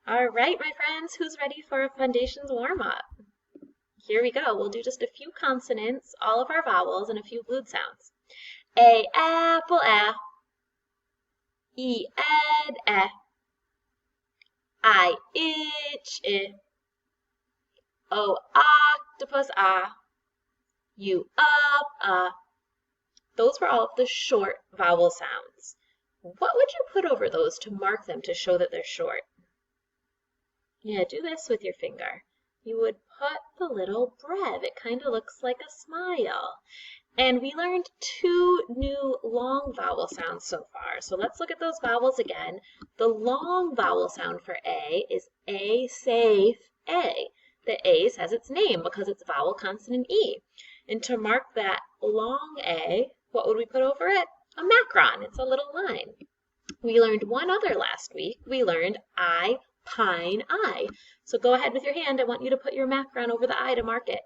All right, my friends, who's ready for a foundations warm-up? Here we go. We'll do just a few consonants, all of our vowels, and a few glued sounds. A, apple, a. E, ed, e. I, itch, I. O, octopus, a. U, up, Those were all of the short vowel sounds. What would you put over those to mark them to show that they're short? Yeah, do this with your finger. You would put the little bread. It kind of looks like a smile. And we learned two new long vowel sounds so far. So let's look at those vowels again. The long vowel sound for A is A, safe, A. The A says its name because it's vowel consonant E. And to mark that long A, what would we put over it? A macron. It's a little line. We learned one other last week. We learned I, pine, I. So go ahead with your hand. I want you to put your macron over the I to mark it.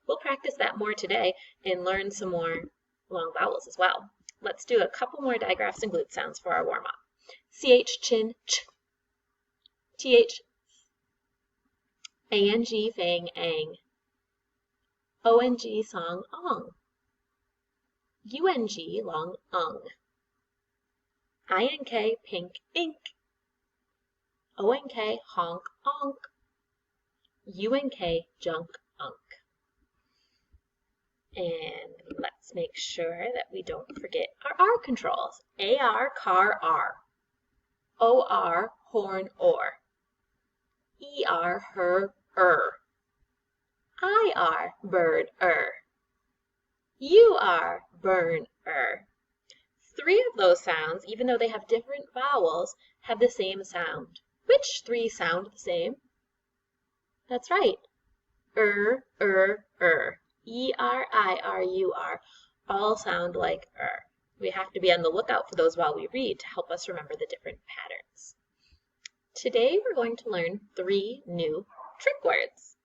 We'll practice that more today and learn some more long vowels as well. Let's do a couple more digraphs and glute sounds for our warm-up. CH, chin, ch. TH, ANG, fang, ang. ONG, song, ong. UNG, long, ung. INK, pink, ink. ONK, honk, onk. UNK, junk, unk. And let's make sure that we don't forget our R controls. AR, car, R. OR, horn, or. ER, her, IR, bird, UR, burn, Three of those sounds, even though they have different vowels, have the same sound. Which three sound the same? That's right. E-R-I-R-U-R all sound like We have to be on the lookout for those while we read to help us remember the different patterns. Today we're going to learn 3 new trick words.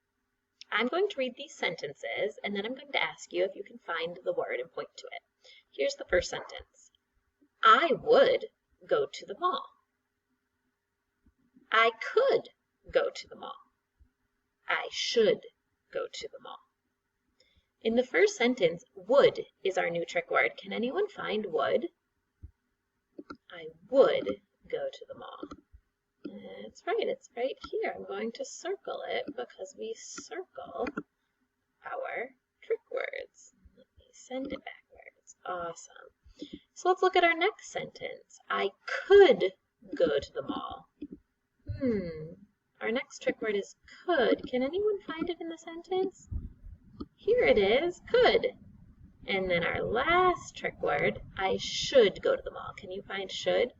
I'm going to read these sentences and then I'm going to ask you if you can find the word and point to it. Here's the first sentence. I would go to the mall. I could go to the mall. I should go to the mall. In the first sentence, would is our new trick word. Can anyone find would? I would go to the mall. That's right, it's right here. I'm going to circle it because we circle our trick words. Let me send it backwards. Awesome. So let's look at our next sentence. I could go to the mall. Our next trick word is could. Can anyone find it in the sentence? Here it is, could. And then our last trick word, I should go to the mall. Can you find should?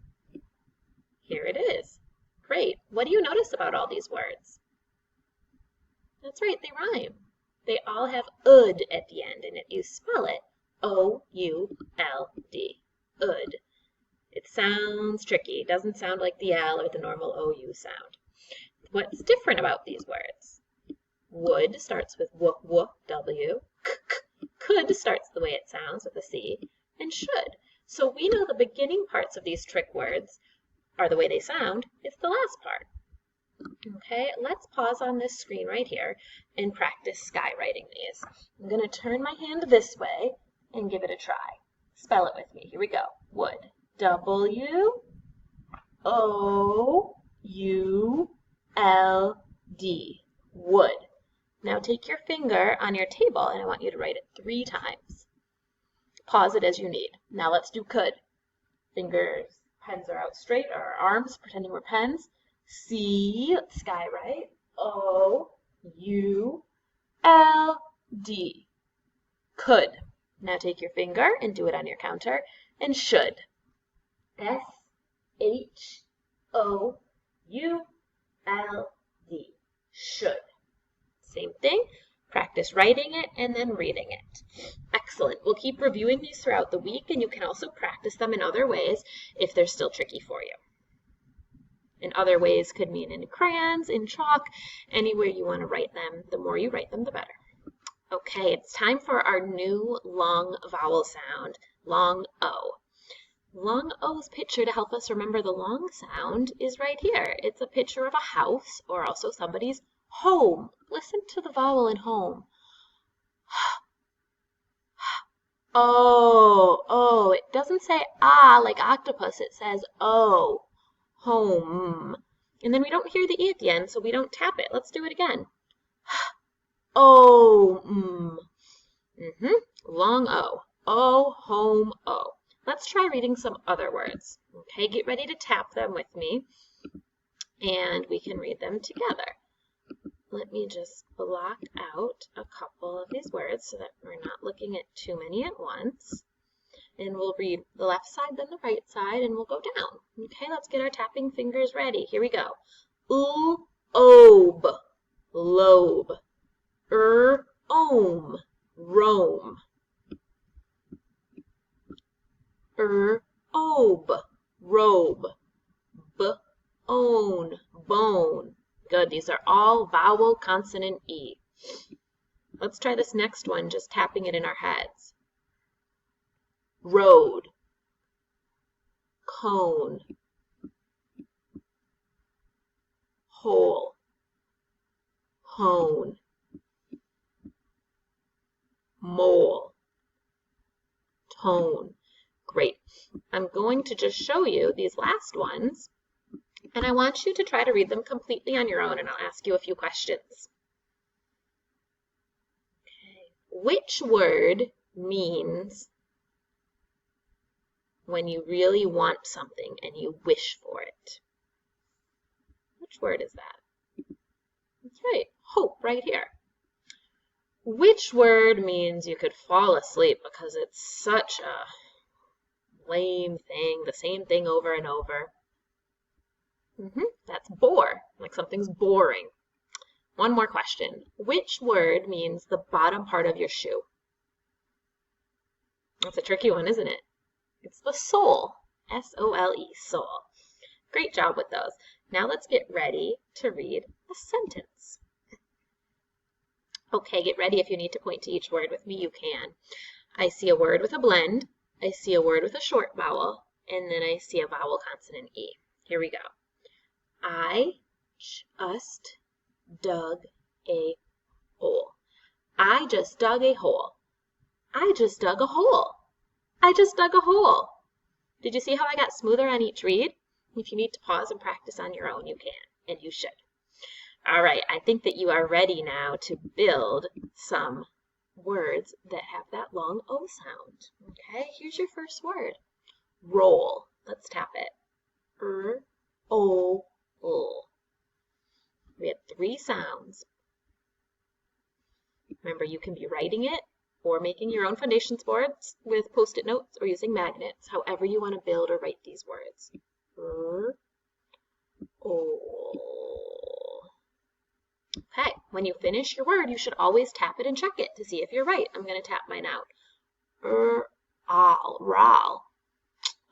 Here it is. Great. What do you notice about all these words? That's right, they rhyme. They all have ud at the end, and if you spell it, O-U-L-D, ud. It sounds tricky. It doesn't sound like the L or the normal OU sound. What's different about these words? Would starts with w, w. Could starts the way it sounds with a C, and should. So we know the beginning parts of these trick words are the way they sound. It's the last part. Okay, let's pause on this screen right here and practice skywriting these. I'm going to turn my hand this way and give it a try. Spell it with me. Here we go. Would. W-O-U-L-D. Would. Now take your finger on your table and I want you to write it 3 times. Pause it as you need. Now let's do could. Fingers, pens are out straight, or our arms, pretending we're pens. C, let's skywrite. O-U-L-D. Could. Now take your finger and do it on your counter. And should. S-H-O-U-L-D. Should. Same thing. Practice writing it and then reading it. Excellent. We'll keep reviewing these throughout the week, and you can also practice them in other ways if they're still tricky for you. In other ways could mean in crayons, in chalk, anywhere you want to write them. The more you write them, the better. Okay, it's time for our new long vowel sound, long O. Long O's picture to help us remember the long sound is right here. It's a picture of a house or also somebody's home. Listen to the vowel in home. Oh, it doesn't say ah like octopus, it says oh, home. And then we don't hear the E at the end, so we don't tap it. Let's do it again. Oh, long O. Oh, home, oh. Let's try reading some other words. Okay, get ready to tap them with me, and we can read them together. Let me just block out a couple of these words so that we're not looking at too many at once. And we'll read the left side, then the right side, and we'll go down. Okay, let's get our tapping fingers ready. Here we go. Obe, lobe. Ohm, Rome. Obe, robe. Own, bone. Good, these are all vowel consonant E. Let's try this next one, just tapping it in our heads. Road, cone, hole, hone, mole, tone. Great. I'm going to just show you these last ones, and I want you to try to read them completely on your own, and I'll ask you a few questions. Okay. Which word means when you really want something and you wish for it? Which word is that? That's right, hope, right here. Which word means you could fall asleep because it's such a lame thing, the same thing over and over? That's bore, like something's boring. One more question. Which word means the bottom part of your shoe? That's a tricky one, isn't it? It's the sole, S-O-L-E, sole. Great job with those. Now let's get ready to read a sentence. Okay, get ready. If you need to point to each word with me, you can. I see a word with a blend. I see a word with a short vowel, and then I see a vowel consonant E. Here we go. I just dug a hole. I just dug a hole. I just dug a hole. I just dug a hole. Did you see how I got smoother on each read? If you need to pause and practice on your own, you can, and you should. All right, I think that you are ready now to build some words that have that long O sound. Okay, here's your first word. Roll. Let's tap it. O, L. We have 3 sounds. Remember, you can be writing it or making your own foundations boards with Post-it notes or using magnets, however you want to build or write these words. Okay, when you finish your word, you should always tap it and check it to see if you're right. I'm going to tap mine out. Ral.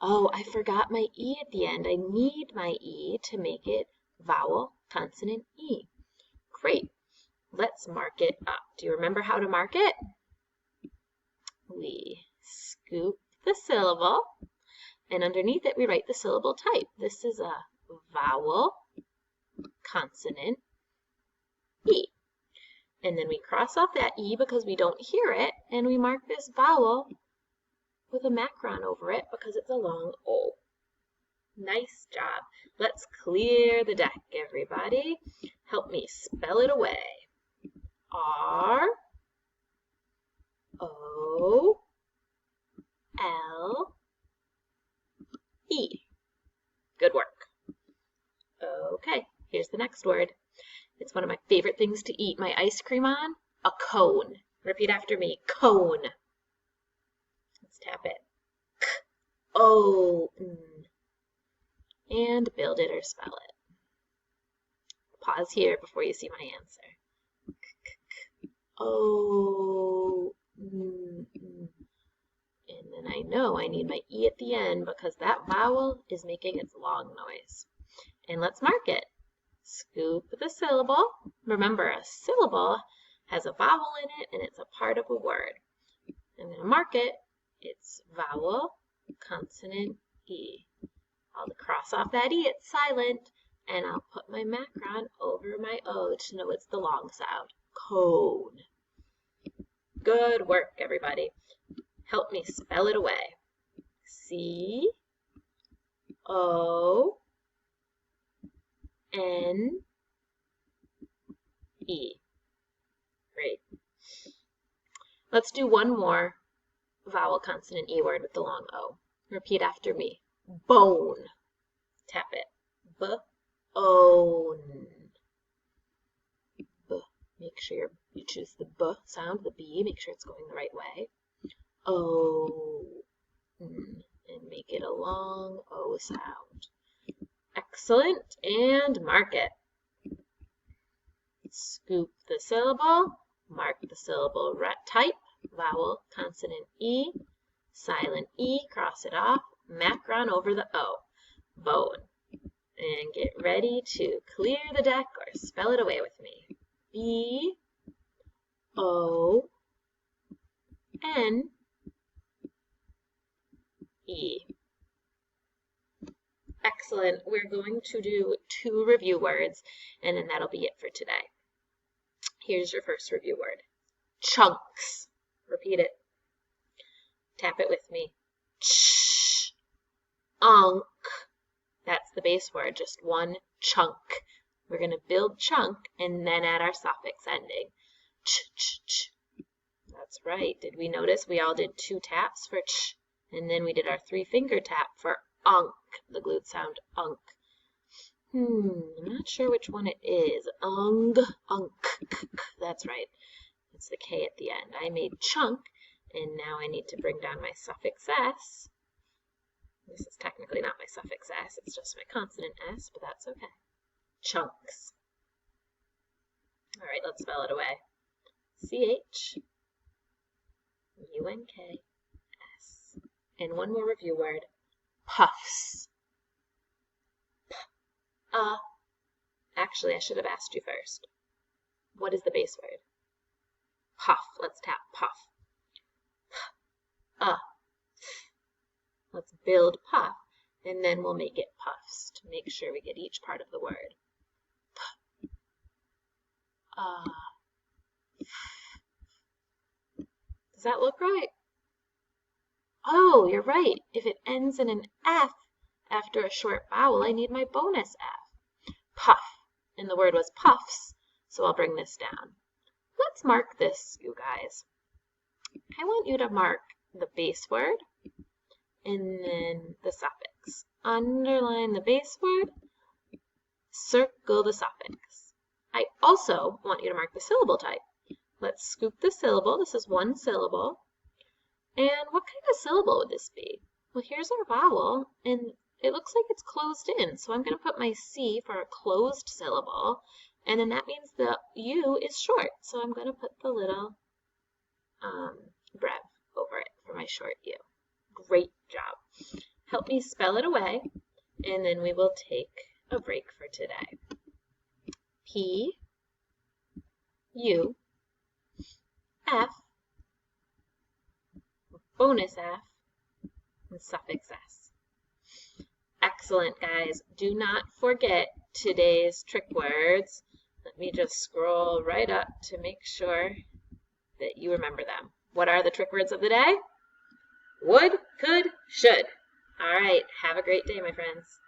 Oh, I forgot my E at the end. I need my E to make it vowel consonant E. Great. Let's mark it up. Do you remember how to mark it? We scoop the syllable, and underneath it we write the syllable type. This is a vowel consonant E. And then we cross off that E because we don't hear it, and we mark this vowel with a macron over it because it's a long O. Nice job. Let's clear the deck, everybody. Help me spell it away. R, O, L, E. Good work. Okay, here's the next word. It's one of my favorite things to eat my ice cream on. A cone. Repeat after me. Cone. Let's tap it. K-O-N. And build it or spell it. Pause here before you see my answer. O-N. And then I know I need my E at the end because that vowel is making its long noise. And let's mark it. Scoop the syllable. Remember, a syllable has a vowel in it and it's a part of a word. I'm going to mark it. It's vowel consonant E. I'll cross off that E, it's silent, and I'll put my macron over my O to know it's the long sound. Cone. Good work, everybody. Help me spell it away. C-O-N-E. Great. Let's do one more vowel consonant E word with the long O. Repeat after me. Bone. Tap it. B-O-N. B. Make sure you choose the B sound, the B. Make sure it's going the right way. O. And make it a long O sound. Excellent. And mark it. Scoop the syllable. Mark the syllable type. Vowel, consonant E. Silent E. Cross it off. Macron over the O. Bone. And get ready to clear the deck or spell it away with me. B-O-N-E. Excellent. We're going to do 2 review words, and then that'll be it for today. Here's your first review word. Chunks. Repeat it. Tap it with me. Ch-unk. That's the base word, just one chunk. We're going to build chunk and then add our suffix ending. Ch-ch-ch. That's right. Did we notice we all did 2 taps for ch, and then we did our 3-finger tap for unk, the glued sound unk. I'm not sure which one it is. Ung, unk. That's right. It's the K at the end. I made chunk, and now I need to bring down my suffix S. This is technically not my suffix S, it's just my consonant S, but that's okay. Chunks. All right, let's spell it away. C-H-U-N-K-S. And one more review word. Puffs. Actually, I should have asked you first. What is the base word? Puff. Let's tap puff. Let's build puff, and then we'll make it puffs to make sure we get each part of the word. Does that look right? Oh, you're right. If it ends in an F after a short vowel, I need my bonus F. Puff. And the word was puffs, so I'll bring this down. Let's mark this, you guys. I want you to mark the base word and then the suffix. Underline the base word, circle the suffix. I also want you to mark the syllable type. Let's scoop the syllable. This is one syllable. And what kind of syllable would this be? Well, here's our vowel, and it looks like it's closed in, so I'm going to put my C for a closed syllable, and then that means the U is short, so I'm going to put the little brev over it for my short U. Great job. Help me spell it away, and then we will take a break for today. P, U, F, bonus F, and suffix S. Excellent, guys. Do not forget today's trick words. Let me just scroll right up to make sure that you remember them. What are the trick words of the day? Would, could, should. All right. Have a great day, my friends.